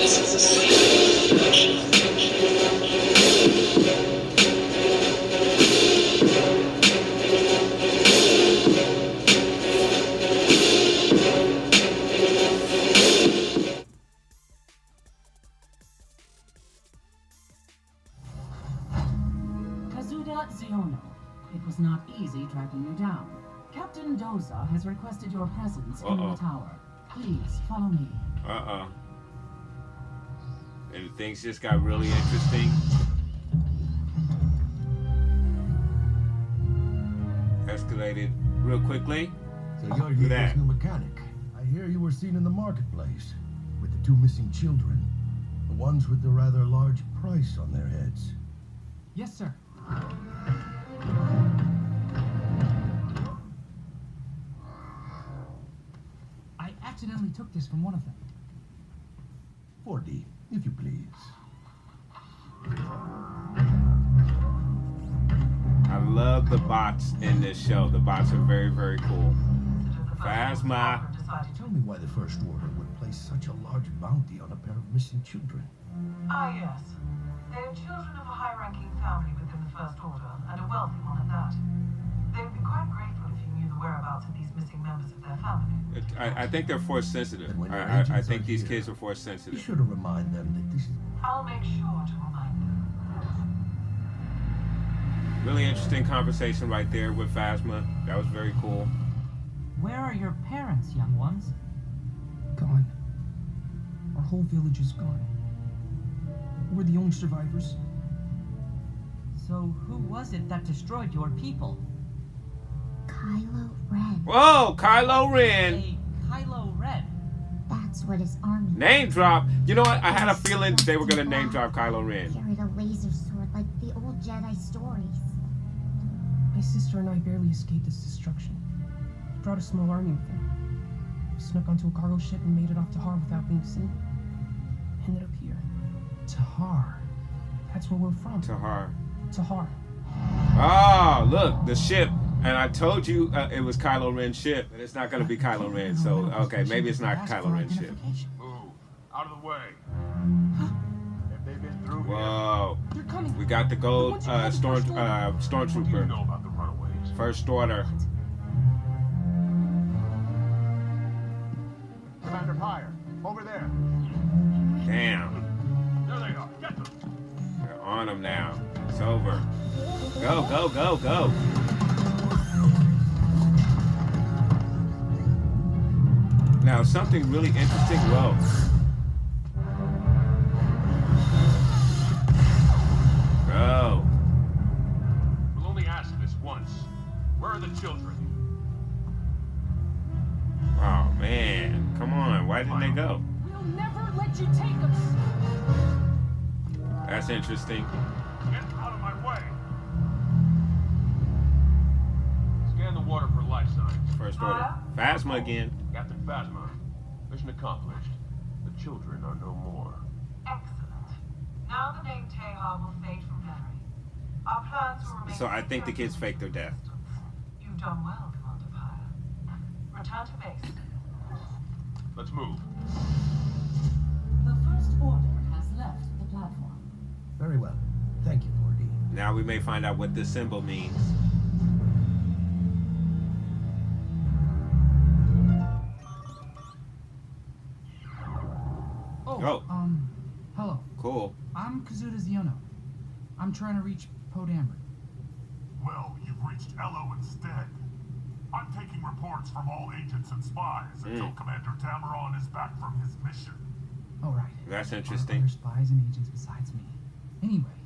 It was not easy tracking you down. Captain Doza has requested your presence in the tower. Please follow me. And things just got really interesting. Escalated real quickly. So you're Hugo's new mechanic. I hear you were seen in the marketplace with the two missing children. The ones with the rather large price on their heads. Yes, sir. I accidentally took this from one of them. 4D, if you please. I love the bots in this show. The bots are very, very cool. Phasma. Tell me why the First Order would place such a large bounty on a pair of missing children. Ah, yes. They are children of a high-ranking family within the First Order, and a wealthy one at that. They would be quite grateful if you knew the whereabouts of these missing members of their family. I think they're force sensitive. I think these kids are force sensitive. Be sure to remind them that this is... I'll make sure to remind them. Really interesting conversation right there with Phasma. That was very cool. Where are your parents, young ones? Gone. Our whole village is gone. We're the only survivors. So who was it that destroyed your people? Kylo Ren. Whoa, Kylo Ren. Hey, Kylo Ren. That's what his army... Name drop. You know what? I had a feeling they were going to name drop Kylo Ren. Carried a laser sword like the old Jedi stories. My sister and I barely escaped this destruction. He brought a small army with him. We snuck onto a cargo ship and made it off Tehar without being seen. Ended up here. Tehar. That's where we're from. Tehar. Tehar. Oh, look, the ship. And I told you it was Kylo Ren's ship, and it's not going to be Kylo Ren. So, okay, maybe it's not Kylo Ren's ship. Move. Out of the way. Have they been through Whoa. They're coming. We got the gold stormtrooper. What do you know about the runaways? First Order. Commander Pyre, over there. Damn. There they are. Get them. They're on them now. It's over. Go, go, go, go. Now, something really interesting. Whoa. Go. We'll only ask this once. Where are the children? Oh, man. Come on. Why didn't they go? We'll never let you take us. That's interesting. Get out of my way. Scan the water for life signs. First Order. Phasma again. Captain Phasma. Mission accomplished. The children are no more. Excellent. Now the name Tehar will fade from memory. Our plans will remain... So I think the kids faked their death. You've done well, Commander Pyre. Return to base. Let's move. The First Order has left the platform. Very well. Thank you, 4D. Now we may find out what this symbol means. Oh, hello. Cool. I'm Kazuda Ziono. I'm trying to reach Poe Dameron. Well, you've reached Elo instead. I'm taking reports from all agents and spies until Commander Dameron is back from his mission. Oh, right. That's There are interesting. other spies and agents besides me. Anyway,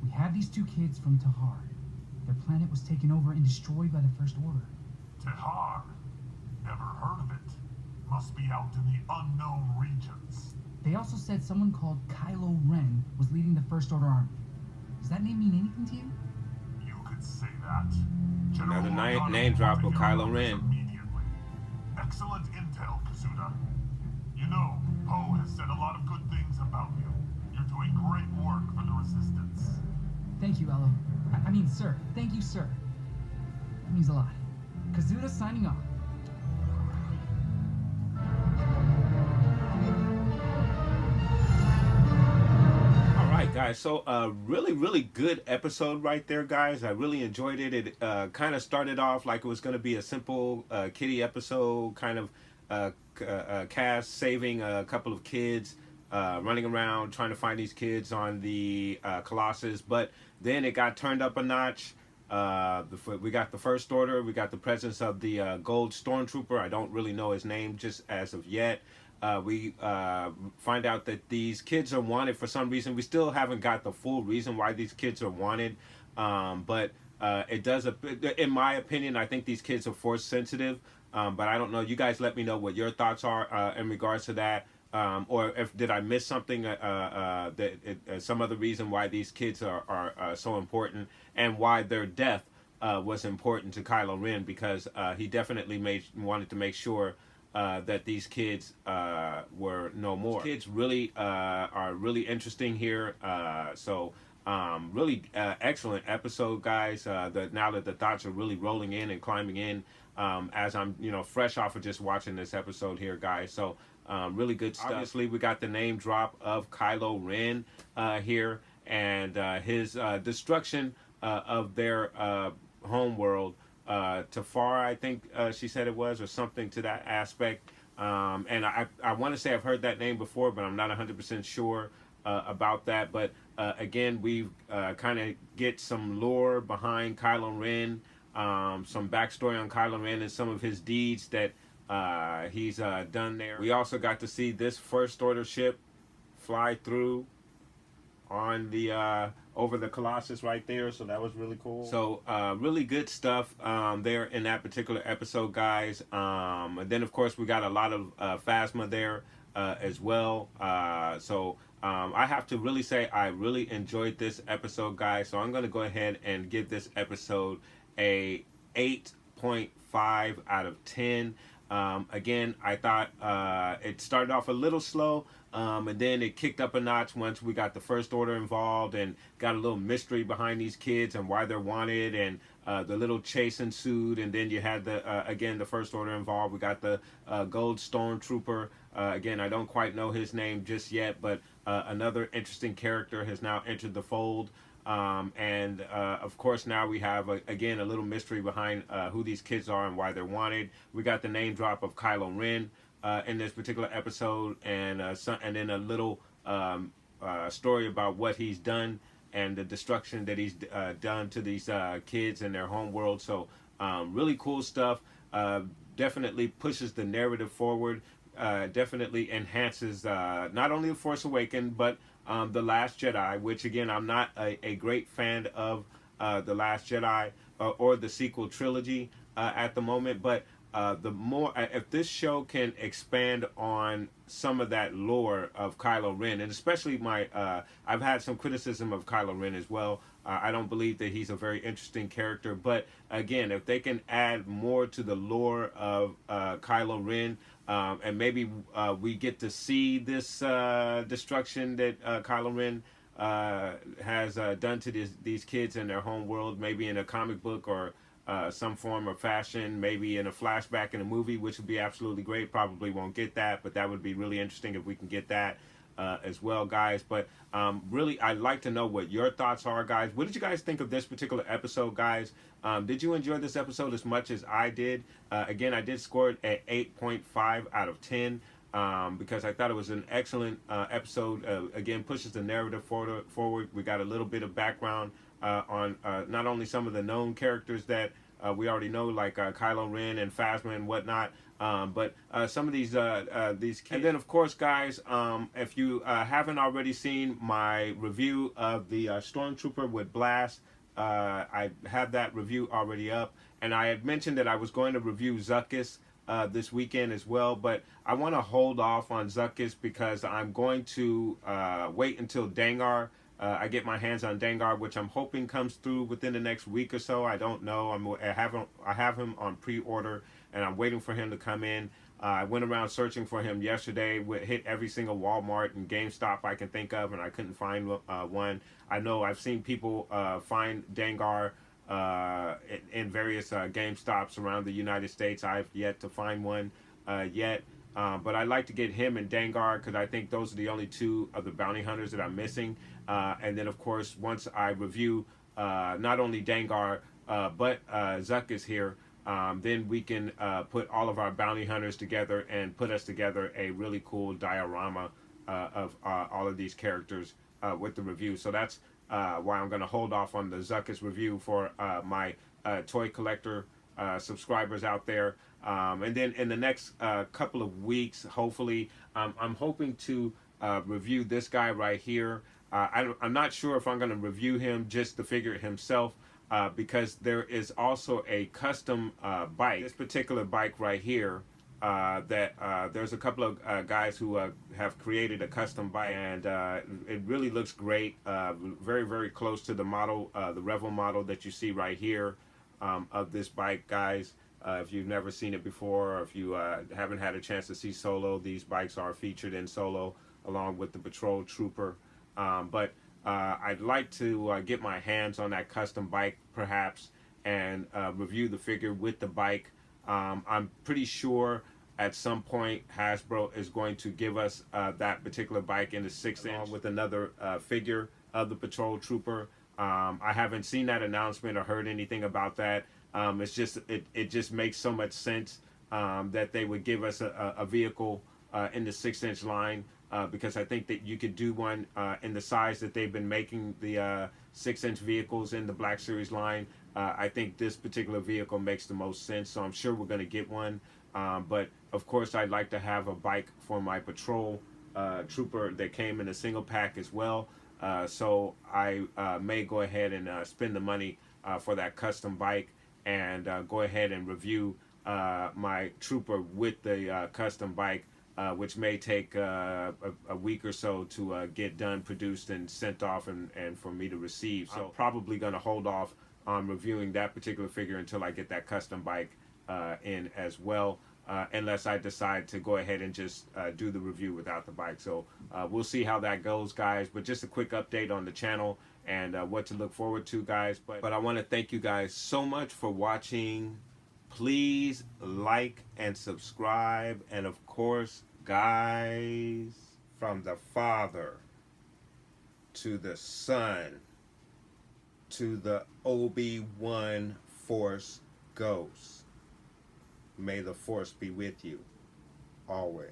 we had these two kids from Tehar. Their planet was taken over and destroyed by the First Order. Tehar? Never heard of it. Must be out in the unknown regions. They also said someone called Kylo Ren was leading the First Order army. Does that name mean anything to you? You could say that. Another Organa name drop of will Kylo take Ren. immediately. Excellent intel, Kazuda. You know, Poe has said a lot of good things about you. You're doing great work for the Resistance. Thank you, Elo. I mean, sir. Thank you, sir. That means a lot. Kazuda signing off. Guys, so really good episode right there, guys. I really enjoyed it. It kind of started off like it was going to be a simple kitty episode, kind of cast saving a couple of kids, running around trying to find these kids on the Colossus. But then it got turned up a notch. We got the First Order. We got the presence of the Gold Stormtrooper. I don't really know his name just as of yet. We find out that these kids are wanted for some reason. We still haven't got the full reason why these kids are wanted, but it does, in my opinion, I think these kids are force sensitive, but I don't know. You guys let me know what your thoughts are in regards to that, or if did I miss something, some other reason why these kids are so important, and why their death was important to Kylo Ren, because he definitely wanted to make sure that these kids were no more. These kids really are really interesting here. Really excellent episode, guys. Now that the thoughts are really rolling in and climbing in, as I'm fresh off of just watching this episode here, guys. So really good stuff. Obviously, we got the name drop of Kylo Ren here, and his destruction of their home world. Tehar, I think she said it was, or something to that aspect. And I want to say I've heard that name before, but I'm not 100% sure about that. But again, we kind of get some lore behind Kylo Ren, some backstory on Kylo Ren and some of his deeds that he's done there. We also got to see this First Order ship fly through on the over the Colossus right there, so that was really cool. So really good stuff there in that particular episode, guys. And then of course we got a lot of Phasma there as well. I have to really say I really enjoyed this episode, guys. So I'm going to go ahead and give this episode a 8.5 out of 10. Again, I thought it started off a little slow, and then it kicked up a notch once we got the First Order involved and got a little mystery behind these kids and why they're wanted, and the little chase ensued, and then you had again the First Order involved. We got the Gold Stormtrooper. Again, I don't quite know his name just yet, but another interesting character has now entered the fold. Of course now we have again a little mystery behind who these kids are and why they're wanted. We got the name drop of Kylo Ren in this particular episode, and then a little story about what he's done and the destruction that he's done to these kids and their home world. So really cool stuff. Definitely pushes the narrative forward. Definitely enhances not only The Force Awakens, but The Last Jedi, which again, I'm not a great fan of The Last Jedi or the sequel trilogy at the moment, but the more, if this show can expand on some of that lore of Kylo Ren, and especially I've had some criticism of Kylo Ren as well. I don't believe that he's a very interesting character, but again, if they can add more to the lore of Kylo Ren, and maybe we get to see this destruction that Kylo Ren has done to these kids in their home world, maybe in a comic book or some form of fashion, maybe in a flashback in a movie, which would be absolutely great. Probably won't get that, but that would be really interesting if we can get that as well, guys. But really, I'd like to know what your thoughts are, guys. What did you guys think of this particular episode, guys? Did you enjoy this episode as much as I did? Again, I did score it at 8.5 out of 10 because I thought it was an excellent episode. Again, pushes the narrative forward. We got a little bit of background on not only some of the known characters that we already know, like Kylo Ren and Phasma and whatnot, but some of these kids. And then, of course, guys, if you haven't already seen my review of the Stormtrooper with Blast, I have that review already up, and I had mentioned that I was going to review Zuckuss this weekend as well, but I want to hold off on Zuckuss because I'm going to wait until Dengar. I get my hands on Dengar, which I'm hoping comes through within the next week or so. I don't know. I have him on pre-order, and I'm waiting for him to come in. I went around searching for him yesterday. Hit every single Walmart and GameStop I can think of, and I couldn't find one. I know I've seen people find Dengar in various GameStops around the United States. I've yet to find one yet. But I'd like to get him and Dengar because I think those are the only two of the bounty hunters that I'm missing. And then, of course, once I review not only Dengar, but Zuck is here, then we can put all of our bounty hunters together and put us together a really cool diorama of all of these characters with the review. So that's why I'm going to hold off on the Zuckus review for my toy collector subscribers out there. And then in the next couple of weeks, hopefully, I'm hoping to review this guy right here. I'm not sure if I'm going to review him, just the figure himself, because there is also a custom bike. This particular bike right here, that there's a couple of guys who have created a custom bike, and it really looks great. Very, very close to the model, the Revel model that you see right here of this bike, guys. If you've never seen it before, or if you haven't had a chance to see Solo, these bikes are featured in Solo along with the Patrol Trooper. But I'd like to get my hands on that custom bike perhaps and review the figure with the bike. I'm pretty sure at some point Hasbro is going to give us that particular bike in the 6-inch with another figure of the Patrol Trooper. I haven't seen that announcement or heard anything about that. It's just it just makes so much sense that they would give us a vehicle in the 6-inch line, because I think that you could do one in the size that they've been making the 6-inch vehicles in the Black Series line. I think this particular vehicle makes the most sense, so I'm sure we're going to get one. But of course, I'd like to have a bike for my Patrol Trooper that came in a single pack as well. So I may go ahead and spend the money for that custom bike and go ahead and review my Trooper with the custom bike, which may take a week or so to get done, produced, and sent off and for me to receive. So I'm probably going to hold off on reviewing that particular figure until I get that custom bike in as well, unless I decide to go ahead and just do the review without the bike. So we'll see how that goes, guys. But just a quick update on the channel and what to look forward to, guys. But I want to thank you guys so much for watching. Please like and subscribe. And of course, guys, from the Father to the Son to the Obi-Wan Force Ghost, may the Force be with you always.